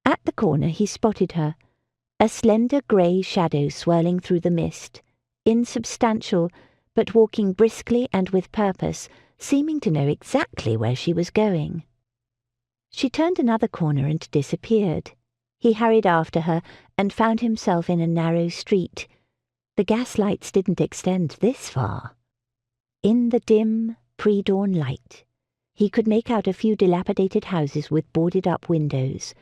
At the corner he spotted her, a slender grey shadow swirling through the mist, insubstantial, but walking briskly and with purpose, seeming to know exactly where she was going. She turned another corner and disappeared. He hurried after her and found himself in a narrow street. The gaslights didn't extend this far. In the dim, pre-dawn light, he could make out a few dilapidated houses with boarded-up windows,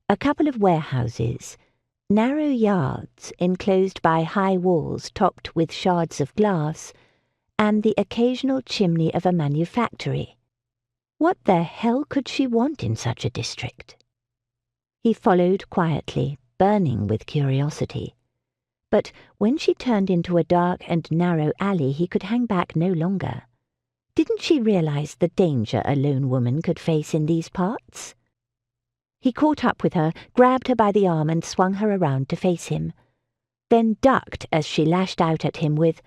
a couple of warehouses, narrow yards enclosed by high walls topped with shards of glass, and the occasional chimney of a manufactory. What the hell could she want in such a district? He followed quietly, burning with curiosity. But when she turned into a dark and narrow alley, he could hang back no longer. Didn't she realize the danger a lone woman could face in these parts? He caught up with her, grabbed her by the arm and swung her around to face him, then ducked as she lashed out at him with,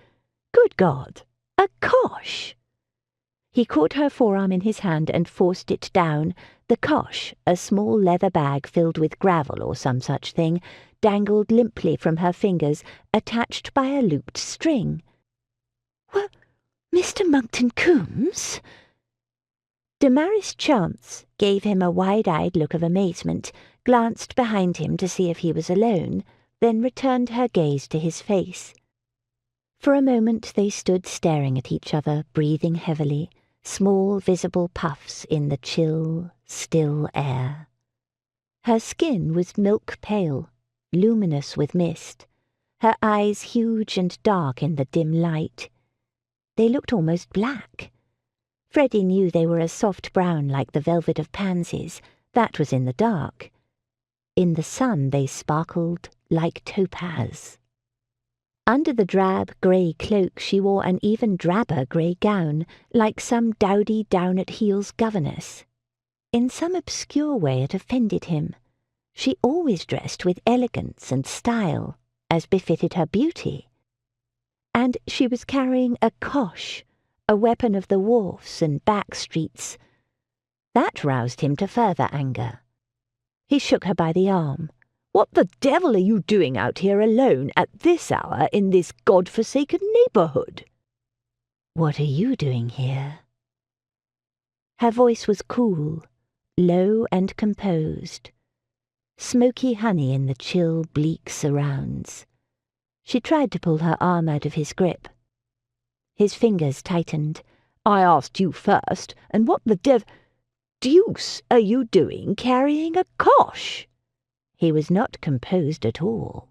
"Good God, a cosh!" He caught her forearm in his hand and forced it down. The cosh, a small leather bag filled with gravel or some such thing, dangled limply from her fingers, attached by a looped string. "Well, Mr. Monkton-Coombes?" Damaris Chance gave him a wide-eyed look of amazement, glanced behind him to see if he was alone, then returned her gaze to his face. For a moment they stood staring at each other, breathing heavily, small visible puffs in the chill, still air. Her skin was milk-pale, luminous with mist, her eyes huge and dark in the dim light. They looked almost black. Freddy knew they were a soft brown like the velvet of pansies. That was in the dark. In the sun they sparkled like topaz. Under the drab grey cloak she wore an even drabber grey gown, like some dowdy down-at-heels governess. In some obscure way it offended him. She always dressed with elegance and style, as befitted her beauty. And she was carrying a cosh, a weapon of the wharfs and back streets. That roused him to further anger. He shook her by the arm. "What the devil are you doing out here alone at this hour in this God-forsaken neighbourhood?" "What are you doing here?" Her voice was cool, low and composed. Smoky honey in the chill, bleak surrounds. She tried to pull her arm out of his grip. His fingers tightened. "I asked you first, and what the deuce are you doing carrying a cosh?" He was not composed at all.